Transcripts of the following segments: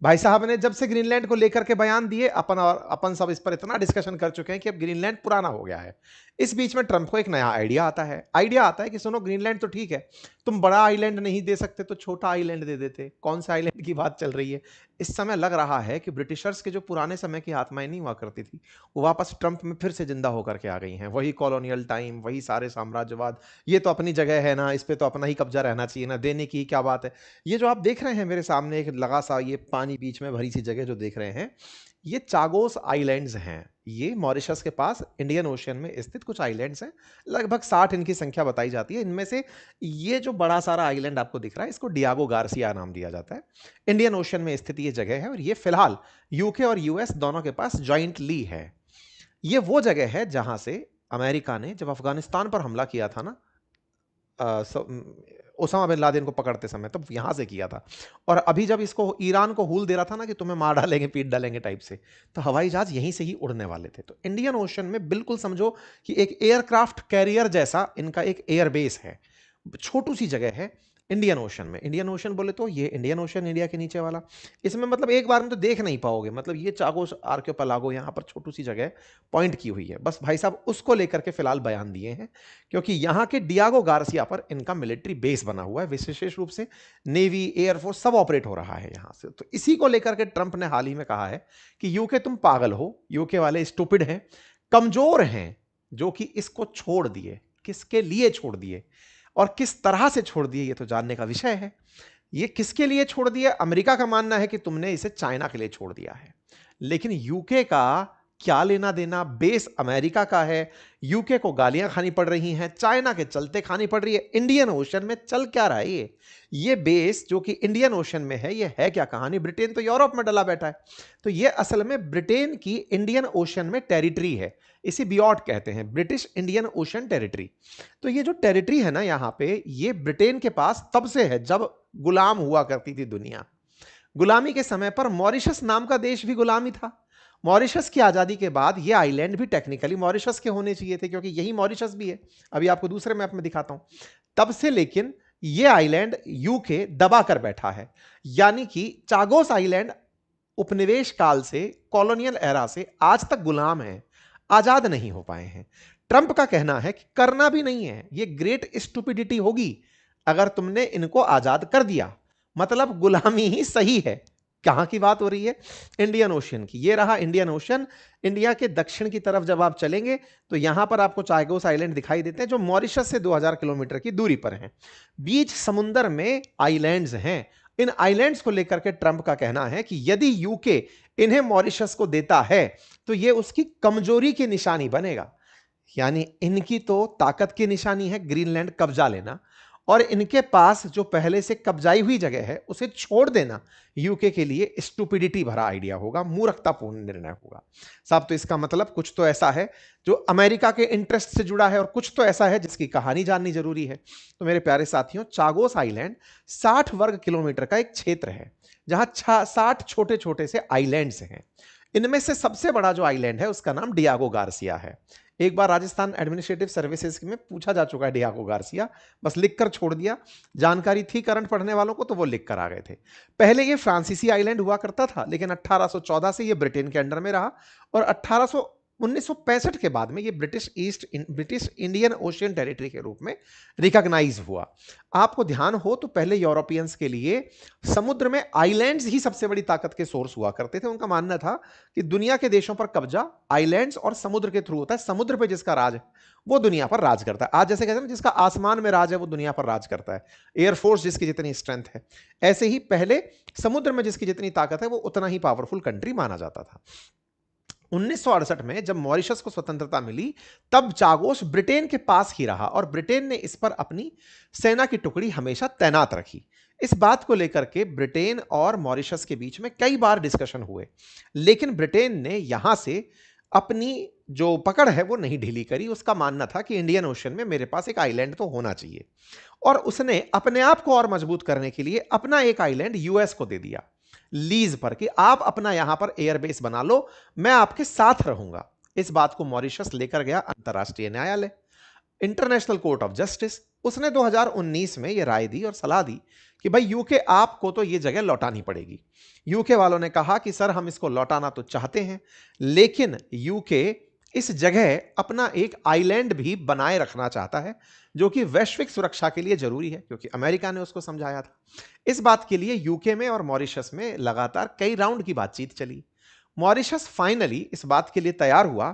भाई साहब ने जब से ग्रीनलैंड को लेकर के बयान दिए, अपन सब इस पर इतना डिस्कशन कर चुके हैं कि अब ग्रीनलैंड पुराना हो गया है। इस बीच में ट्रंप को एक नया आइडिया आता है कि सुनो, ग्रीनलैंड तो ठीक है, तुम बड़ा आइलैंड नहीं दे सकते तो छोटा आइलैंड दे देते। कौन सा आइलैंड की बात चल रही है? इस समय लग रहा है कि ब्रिटिशर्स के जो पुराने समय की आत्माएं नहीं हुआ करती थी, वो वापस ट्रंप में फिर से जिंदा होकर के आ गई हैं। वही कॉलोनियल टाइम, वही सारे साम्राज्यवाद, ये तो अपनी जगह है ना, इस पे तो अपना ही कब्जा रहना चाहिए ना, देने की क्या बात है। ये जो आप देख रहे हैं मेरे सामने, एक लगा सा ये पानी बीच में भरी सी जगह जो देख रहे हैं, ये चागोस आइलैंड्स हैं। ये मॉरिशस के पास इंडियन ओशियन में स्थित कुछ आइलैंड्स हैं। लगभग 60 इनकी संख्या बताई जाती है। इनमें से ये जो बड़ा सारा आइलैंड आपको दिख रहा है, इसको डियागो गार्सिया नाम दिया जाता है। इंडियन ओशियन में स्थित ये जगह है, और ये फिलहाल यूके और यूएस दोनों के पास जॉइंटली है। ये वो जगह है जहां से अमेरिका ने जब अफगानिस्तान पर हमला किया था ना, ओसामा बिन लादेन को पकड़ते समय, तब यहां से किया था। और अभी जब इसको ईरान को हूल दे रहा था ना कि तुम्हें मार डालेंगे, पीट डालेंगे टाइप से, तो हवाई जहाज यहीं से ही उड़ने वाले थे। तो इंडियन ओशन में बिल्कुल समझो कि एक एयरक्राफ्ट कैरियर जैसा इनका एक एयरबेस है। छोटू सी जगह है इंडियन ओशन में। इंडियन ओशन बोले तो ये इंडियन ओशन, इंडिया के नीचे वाला। इसमें मतलब एक बार में तो देख नहीं पाओगे, मतलब ये चागोस आर्कियोपेलागो यहाँ पर छोटू सी जगह पॉइंट की हुई है। बस भाई साहब उसको लेकर के फिलहाल बयान दिए हैं, क्योंकि यहाँ के डियागो गार्सिया पर इनका मिलिट्री बेस बना हुआ है। विशेष रूप से नेवी, एयरफोर्स सब ऑपरेट हो रहा है यहाँ से। तो इसी को लेकर के ट्रंप ने हाल ही में कहा है कि यूके तुम पागल हो, यूके वाले स्टूपिड हैं, कमजोर हैं, जो कि इसको छोड़ दिए। किसके लिए छोड़ दिए और किस तरह से छोड़ दिए, ये तो जानने का विषय है। ये किसके लिए छोड़ दिया? अमेरिका का मानना है कि तुमने इसे चाइना के लिए छोड़ दिया है, लेकिन यूके का क्या लेना देना? बेस अमेरिका का है, यूके को गालियां खानी पड़ रही हैं, चाइना के चलते खानी पड़ रही है। इंडियन ओशन में चल क्या रहा है? ये बेस जो कि इंडियन ओशन में है, ये है क्या कहानी? ब्रिटेन तो यूरोप में डला बैठा है। तो ये असल में ब्रिटेन की इंडियन ओशन में टेरिटरी है। इसे बियॉट कहते हैं, ब्रिटिश इंडियन ओशन टेरिटरी। तो ये जो टेरिटरी है ना यहाँ पे, ये ब्रिटेन के पास तब से है जब गुलाम हुआ करती थी दुनिया। गुलामी के समय पर मॉरिशस नाम का देश भी गुलामी था। मॉरिशस की आजादी के बाद ये आइलैंड भी टेक्निकली मॉरिशस के होने चाहिए थे, क्योंकि यही मॉरिशस भी है। अभी आपको दूसरे मैप में दिखाता हूं। तब से लेकिन ये आइलैंड यूके दबा कर बैठा है। यानी कि चागोस आइलैंड उपनिवेश काल से, कॉलोनियल एरा से आज तक गुलाम है, आजाद नहीं हो पाए हैं। ट्रंप का कहना है कि करना भी नहीं है, ये ग्रेट स्टुपिडिटी होगी अगर तुमने इनको आजाद कर दिया। मतलब गुलामी ही सही है। कहां की बात हो रही है? इंडियन ओशियन की। ये रहा इंडियन ओशन। इंडिया के दक्षिण की तरफ जब आप चलेंगे तो यहां पर आपको चागोस आइलैंड दिखाई देते हैं, जो मॉरिशस से 2000 किलोमीटर की दूरी पर हैं। बीच समुंदर में आइलैंड्स हैं। इन आइलैंड्स को लेकर के ट्रंप का कहना है कि यदि यूके इन्हें मॉरिशस को देता है तो यह उसकी कमजोरी की निशानी बनेगा। यानी इनकी तो ताकत की निशानी है ग्रीनलैंड कब्जा लेना, और इनके पास जो पहले से कब्जाई हुई जगह है उसे छोड़ देना यूके के लिए स्टुपिडिटी भरा आइडिया होगा, मूर्खतापूर्ण निर्णय होगा। साहब, तो इसका मतलब कुछ तो ऐसा है जो अमेरिका के इंटरेस्ट से जुड़ा है, और कुछ तो ऐसा है जिसकी कहानी जाननी जरूरी है। तो मेरे प्यारे साथियों, चागोस आइलैंड 60 वर्ग किलोमीटर का एक क्षेत्र है, जहां 60 छोटे छोटे से आइलैंड्स हैं। इनमें से सबसे बड़ा जो आइलैंड है उसका नाम डियागो गार्सिया है। एक बार राजस्थान एडमिनिस्ट्रेटिव सर्विसेज में पूछा जा चुका है डियागो गार्सिया, बस लिख कर छोड़ दिया। जानकारी थी करंट पढ़ने वालों को तो वो लिख कर आ गए थे। पहले ये फ्रांसीसी आइलैंड हुआ करता था, लेकिन 1814 से ये ब्रिटेन के अंडर में रहा, और 1965 के बाद में ये ब्रिटिश इंडियन ओशियन टेरिटरी के रूप में रिकॉग्नाइज हुआ। आपको ध्यान हो तो पहले यूरोपियंस के लिए समुद्र में आइलैंड्स ही सबसे बड़ी ताकत के सोर्स हुआ करते थे। उनका मानना था कि दुनिया के देशों पर कब्जा आइलैंड्स और समुद्र के थ्रू होता है। समुद्र पे जिसका राज है वो दुनिया पर राज करता है। आज जैसे कहते हैं ना, जिसका आसमान में राज है वो दुनिया पर राज करता है। एयरफोर्स जिसकी जितनी स्ट्रेंथ है, ऐसे ही पहले समुद्र में जिसकी जितनी ताकत है वो उतना ही पावरफुल कंट्री माना जाता था। 1968 में जब मॉरिशस को स्वतंत्रता मिली, तब चागोस ब्रिटेन के पास ही रहा, और ब्रिटेन ने इस पर अपनी सेना की टुकड़ी हमेशा तैनात रखी। इस बात को लेकर के ब्रिटेन और मॉरिशस के बीच में कई बार डिस्कशन हुए, लेकिन ब्रिटेन ने यहां से अपनी जो पकड़ है वो नहीं ढीली करी। उसका मानना था कि इंडियन ओशन में मेरे पास एक आइलैंड तो होना चाहिए, और उसने अपने आप को और मजबूत करने के लिए अपना एक आइलैंड यूएस को दे दिया लीज पर, कि आप अपना यहां पर एयरबेस बना लो, मैं आपके साथ रहूंगा। इस बात को मॉरिशस लेकर गया अंतरराष्ट्रीय न्यायालय, इंटरनेशनल कोर्ट ऑफ जस्टिस। उसने 2019 में यह राय दी और सलाह दी कि भाई यूके आपको तो ये जगह लौटानी पड़ेगी। यूके वालों ने कहा कि सर हम इसको लौटाना तो चाहते हैं, लेकिन यूके इस जगह अपना एक आइलैंड भी बनाए रखना चाहता है, जो कि वैश्विक सुरक्षा के लिए जरूरी है, क्योंकि अमेरिका ने उसको समझाया था। इस बात के लिए यूके में और मॉरिशस में लगातार कई राउंड की बातचीत चली। मॉरिशस फाइनली इस बात के लिए तैयार हुआ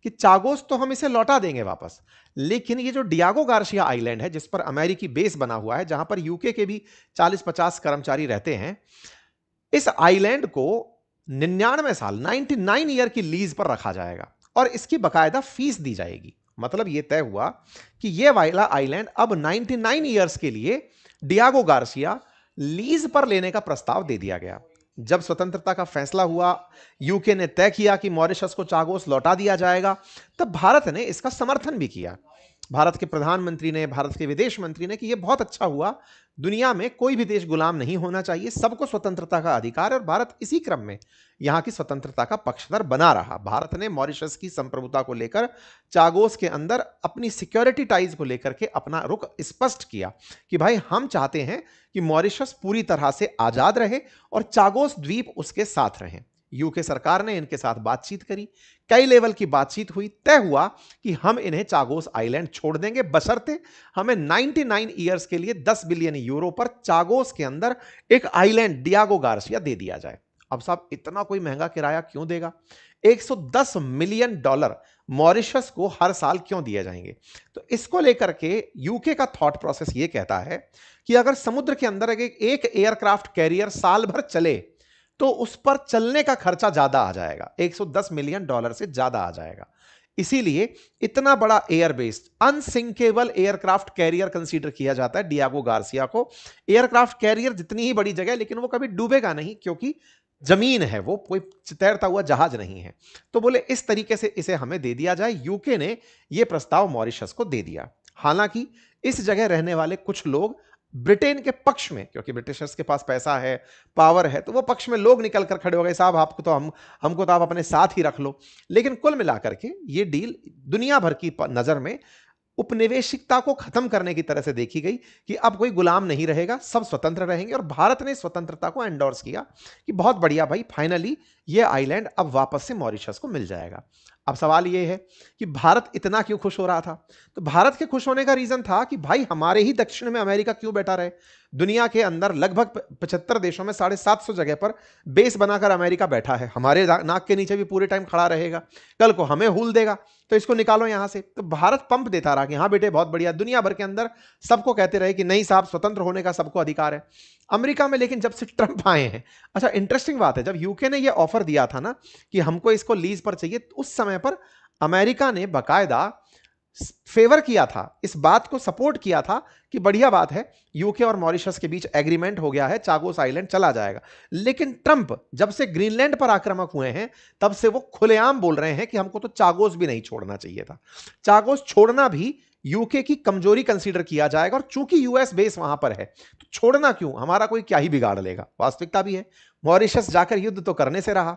कि चागोस तो हम इसे लौटा देंगे वापस, लेकिन ये जो डियागो गार्सिया आइलैंड है, जिस पर अमेरिकी बेस बना हुआ है, जहां पर यूके के भी 40-50 कर्मचारी रहते हैं, इस आइलैंड को 99 साल 99 ईयर की लीज पर रखा जाएगा और इसकी बकायदा फीस दी जाएगी। मतलब यह तय हुआ कि यह वाला आइलैंड अब 99 ईयर्स के लिए डियागो गार्सिया लीज पर लेने का प्रस्ताव दे दिया गया। जब स्वतंत्रता का फैसला हुआ, यूके ने तय किया कि मॉरिशस को चागोस लौटा दिया जाएगा, तब भारत ने इसका समर्थन भी किया। भारत के प्रधानमंत्री ने, भारत के विदेश मंत्री ने कि यह बहुत अच्छा हुआ, दुनिया में कोई भी देश गुलाम नहीं होना चाहिए, सबको स्वतंत्रता का अधिकार है, और भारत इसी क्रम में यहां की स्वतंत्रता का पक्षधर बना रहा। भारत ने मॉरिशस की संप्रभुता को लेकर चागोस के अंदर अपनी सिक्योरिटी टाइज को लेकर के अपना रुख स्पष्ट किया कि भाई हम चाहते हैं कि मॉरिशस पूरी तरह से आजाद रहे और चागोस द्वीप उसके साथ रहे। यूके सरकार ने इनके साथ बातचीत करी, कई लेवल की बातचीत हुई, तय हुआ कि हम इन्हें चागोस आइलैंड छोड़ देंगे, बशर्ते हमें 99 ईयर्स के लिए 10 बिलियन यूरो पर चागोस के अंदर एक आइलैंड डियागो गार्सिया दे दिया जाए। अब साहब इतना कोई महंगा किराया क्यों देगा? $110 मिलियन मॉरिशस को हर साल क्यों दिए जाएंगे? तो इसको लेकर के यूके का थॉट प्रोसेस यह कहता है कि अगर समुद्र के अंदर एक एयरक्राफ्ट कैरियर साल भर चले तो उस पर चलने का खर्चा ज्यादा आ जाएगा, $110 मिलियन से ज्यादा आ जाएगा। इसीलिए इतना बड़ा एयरबेस्ड अनसिंकेबल एयरक्राफ्ट कैरियर कंसीडर किया जाता है डियागो गार्सिया को। एयरक्राफ्ट कैरियर जितनी ही बड़ी जगह, लेकिन वो कभी डूबेगा नहीं, क्योंकि जमीन है, वो कोई तैरता हुआ जहाज नहीं है। तो बोले इस तरीके से इसे हमें दे दिया जाए। यूके ने यह प्रस्ताव मॉरिशस को दे दिया। हालांकि इस जगह रहने वाले कुछ लोग ब्रिटेन के पक्ष में, क्योंकि ब्रिटिशर्स के पास पैसा है, पावर है, तो वो पक्ष में लोग निकल कर खड़े हो गए, साहब आपको तो हमको तो आप अपने साथ ही रख लो। लेकिन कुल मिलाकर के ये डील दुनिया भर की नजर में उपनिवेशिकता को खत्म करने की तरह से देखी गई कि अब कोई गुलाम नहीं रहेगा, सब स्वतंत्र रहेंगे। और भारत ने स्वतंत्रता को एंडोर्स किया कि बहुत बढ़िया भाई, फाइनली ये आइलैंड अब वापस से मॉरिशस को मिल जाएगा। अब सवाल यह है कि भारत इतना क्यों खुश हो रहा था? तो भारत के खुश होने का रीजन था कि भाई हमारे ही दक्षिण में अमेरिका क्यों बैठा रहे? दुनिया के अंदर लगभग 75 देशों में 750 जगह पर बेस बनाकर अमेरिका बैठा है, हमारे नाक के नीचे भी पूरे टाइम खड़ा रहेगा, कल को हमें हूल देगा, तो इसको निकालो यहां से। तो भारत पंप देता रहा कि हाँ बेटे बहुत बढ़िया, दुनिया भर के अंदर सबको कहते रहे कि नहीं साहब स्वतंत्र होने का सबको अधिकार है। अमेरिका में लेकिन जब से ट्रंप आए हैं, अच्छा इंटरेस्टिंग बात है, जब यूके ने यह ऑफर दिया था ना कि हमको इसको लीज पर चाहिए, उस समय पर अमेरिका ने बकायदा फेवर किया था, इस बात को सपोर्ट किया था कि बढ़िया बात है, यूके और मॉरिशस के बीच एग्रीमेंट हो गया है, चागोस आइलैंड चला जाएगा। लेकिन ट्रंप जब से ग्रीनलैंड पर आक्रामक हुए हैं, तब से वो खुलेआम बोल रहे हैं कि हमको तो चागोस भी नहीं छोड़ना चाहिए था। चागोस छोड़ना भी यूके की कमजोरी कंसीडर किया जाएगा, और चूंकि यूएस बेस वहां पर है तो छोड़ना क्यों, हमारा कोई क्या ही बिगाड़ लेगा। वास्तविकता भी है, मॉरिशस जाकर युद्ध तो करने से रहा,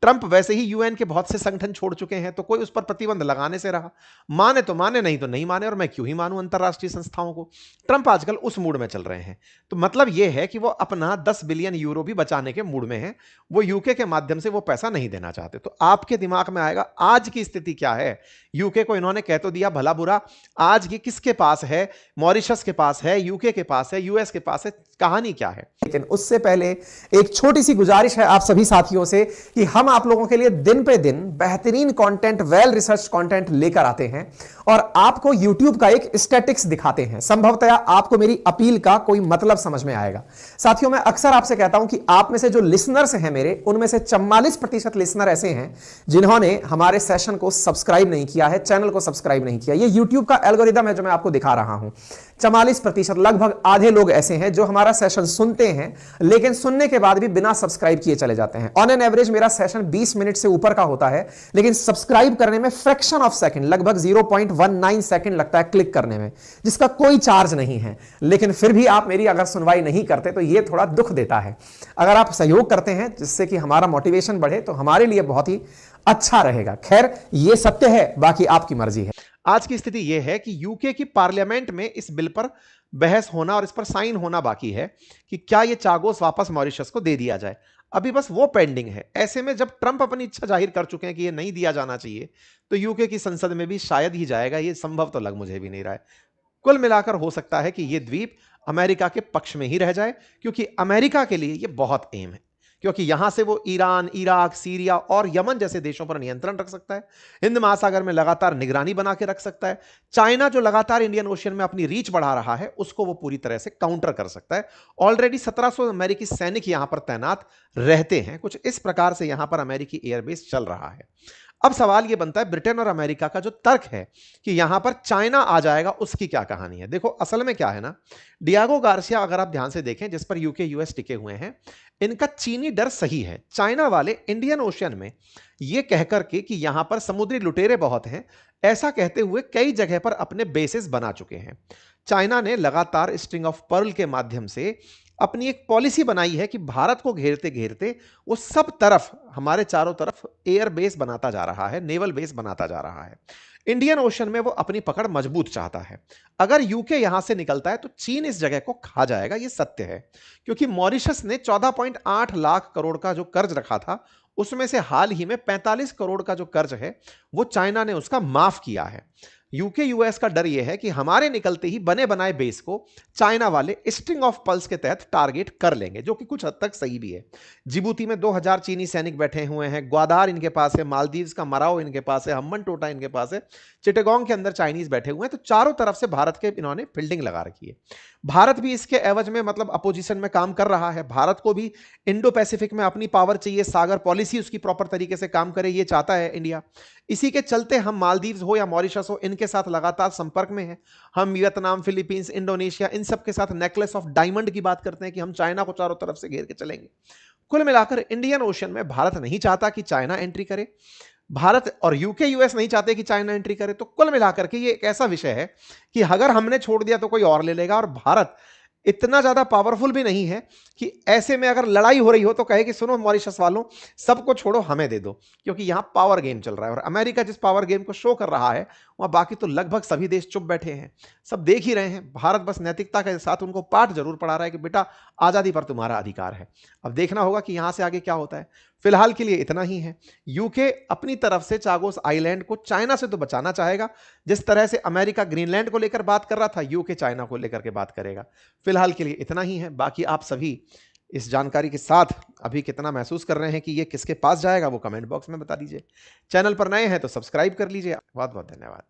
ट्रंप वैसे ही यूएन के बहुत से संगठन छोड़ चुके हैं, तो कोई उस पर प्रतिबंध लगाने से रहा, माने तो माने, नहीं तो नहीं माने, और मैं क्यों ही मानूं अंतरराष्ट्रीय संस्थाओं को। ट्रंप आजकल उस मूड में चल रहे हैं। तो मतलब यह है कि वो अपना 10 बिलियन यूरो भी बचाने के मूड में है, वो यूके के माध्यम से वो पैसा नहीं देना चाहते। तो आपके दिमाग में आएगा आज की स्थिति क्या है? यूके को इन्होंने कह तो दिया भला बुरा, आज की किसके पास है? मॉरिशस के पास है, यूके के पास है, यूएस के पास है, कहानी क्या है? लेकिन उससे पहले एक छोटी सी गुजारिश है आप सभी साथियों से कि हम आप लोगों के लिए दिन पे दिन बेहतरीन कंटेंट, वेल रिसर्च कंटेंट लेकर आते हैं और आपको YouTube का एक स्टैटिक्स दिखाते हैं। संभवतः आपको मेरी अपील का कोई मतलब समझ में आएगा। साथियों, मैं अक्सर आपसे कहता हूं कि आप में से जो लिसनर्स हैं मेरे, उनमें से 44% लिसनर ऐसे हैं जिन्होंने हमारे सेशन को सब्सक्राइब नहीं किया है, चैनल को सब्सक्राइब नहीं किया। ये YouTube का एल्गोरिदम है जो मैं आपको दिखा रहा हूं। 44%, लगभग आधे लोग ऐसे हैं जो हमारा सेशन सुनते हैं, लेकिन सुनने के बाद भी बिना सब्सक्राइब किए चले जाते हैं। ऑन एन एवरेज मेरा सेशन 20 मिनट से ऊपर का होता है, लेकिन सब्सक्राइब करने में फ्रैक्शन ऑफ सेकंड, लगभग 0.19 सेकंड लगता है क्लिक करने में, जिसका कोई चार्ज नहीं है। लेकिन फिर भी आप मेरी अगर सुनवाई नहीं करते तो यह थोड़ा दुख देता है। अगर आप सहयोग करते हैं जिससे कि हमारा मोटिवेशन बढ़े, तो हमारे लिए बहुत ही अच्छा रहेगा। खैर, यह सत्य है, बाकी आपकी मर्जी है। आज की स्थिति यह है कि यूके की पार्लियामेंट में इस बिल पर बहस होना और इस पर साइन होना बाकी है कि क्या यह चागोस वापस मॉरिशस को दे दिया जाए। अभी बस वो पेंडिंग है। ऐसे में जब ट्रंप अपनी इच्छा जाहिर कर चुके हैं कि यह नहीं दिया जाना चाहिए, तो यूके की संसद में भी शायद ही जाएगा। यह संभव तो लग मुझे भी नहीं रहा है। कुल मिलाकर हो सकता है कि यह द्वीप अमेरिका के पक्ष में ही रह जाए, क्योंकि अमेरिका के लिए यह बहुत अहम है, क्योंकि यहां से वो ईरान, इराक, सीरिया और यमन जैसे देशों पर नियंत्रण रख सकता है। हिंद महासागर में लगातार निगरानी बना के रख सकता है। चाइना जो लगातार इंडियन ओशियन में अपनी रीच बढ़ा रहा है, उसको वो पूरी तरह से काउंटर कर सकता है। ऑलरेडी 1700 अमेरिकी सैनिक यहां पर तैनात रहते हैं। कुछ इस प्रकार से यहां पर अमेरिकी एयरबेस चल रहा है। अब सवाल यह बनता है, ब्रिटेन और अमेरिका का जो तर्क है कि यहां पर चाइना आ जाएगा, उसकी क्या कहानी है। देखो असल में क्या है ना, डियागो गार्सिया अगर आप ध्यान से देखें, जिस पर यूके यूएस टिके हुए हैं, इनका चीनी डर सही है। चाइना वाले इंडियन ओशियन में यह कहकर के कि यहां पर समुद्री लुटेरे बहुत हैं, ऐसा कहते हुए कई जगह पर अपने बेसिस बना चुके हैं। चाइना ने लगातार स्ट्रिंग ऑफ पर्ल के माध्यम से अपनी एक पॉलिसी बनाई है कि भारत को घेरते घेरते वो सब तरफ, हमारे चारों तरफ एयर बेस बनाता जा रहा है, नेवल बेस बनाता जा रहा है। इंडियन ओशन में वो अपनी पकड़ मजबूत चाहता है। अगर यूके यहां से निकलता है तो चीन इस जगह को खा जाएगा, ये सत्य है। क्योंकि मॉरिशस ने 14.8 लाख करोड़ का जो कर्ज रखा था, उसमें से हाल ही में 45 करोड़ का जो कर्ज है वो चाइना ने उसका माफ किया है। यूके यूएस का डर यह है कि हमारे निकलते ही बने बनाए बेस को चाइना वाले स्ट्रिंग ऑफ पल्स के तहत टारगेट कर लेंगे, जो कि कुछ हद तक सही भी है। जिबूती में 2000 चीनी सैनिक बैठे हुए हैं, ग्वादार इनके पास है, मालदीव्स का मराओ इनके पास है, हम्बन टोटा इनके पास है, चिटगांग के अंदर चाइनीज बैठे हुए हैं। तो चारों तरफ से भारत के इन्होंने फील्डिंग लगा रखी है। भारत भी इसके एवज में मतलब अपोजिशन में काम कर रहा है। भारत को भी इंडो पैसिफिक में अपनी पावर चाहिए, सागर पॉलिसी उसकी प्रॉपर तरीके से काम करे, ये चाहता है इंडिया। इसी के चलते हम मालदीव्स हो या मॉरिशस हो, इनके साथ लगातार संपर्क में है। हम वियतनाम, फिलीपींस, इंडोनेशिया, इन सब के साथ नेकलेस ऑफ डायमंड की बात करते हैं कि हम चाइना को चारों तरफ से घेर के चलेंगे। कुल मिलाकर इंडियन ओशन में भारत नहीं चाहता कि चाइना एंट्री करे, भारत और यूके यूएस नहीं चाहते कि चाइना एंट्री करे। तो कुल मिलाकर के ये एक ऐसा विषय है कि अगर हमने छोड़ दिया तो कोई और ले लेगा, और भारत इतना ज्यादा पावरफुल भी नहीं है कि ऐसे में अगर लड़ाई हो रही हो तो कहे कि सुनो मॉरिशस वालों, सबको छोड़ो हमें दे दो। क्योंकि यहां पावर गेम चल रहा है, और अमेरिका जिस पावर गेम को शो कर रहा है, वहां बाकी तो लगभग सभी देश चुप बैठे हैं, सब देख ही रहे हैं। भारत बस नैतिकता के साथ उनको पाठ जरूर पढ़ा रहा है कि बेटा आजादी पर तुम्हारा अधिकार है। अब देखना होगा कि यहां से आगे क्या होता है। फिलहाल के लिए इतना ही है। यूके अपनी तरफ से चागोस आइलैंड को चाइना से तो बचाना चाहेगा, जिस तरह से अमेरिका ग्रीनलैंड को लेकर बात कर रहा था, यूके चाइना को लेकर के बात करेगा। फिलहाल के लिए इतना ही है। बाकी आप सभी इस जानकारी के साथ अभी कितना महसूस कर रहे हैं कि ये किसके पास जाएगा, वो कमेंट बॉक्स में बता दीजिए। चैनल पर नए हैं तो सब्सक्राइब कर लीजिए। बहुत बहुत धन्यवाद।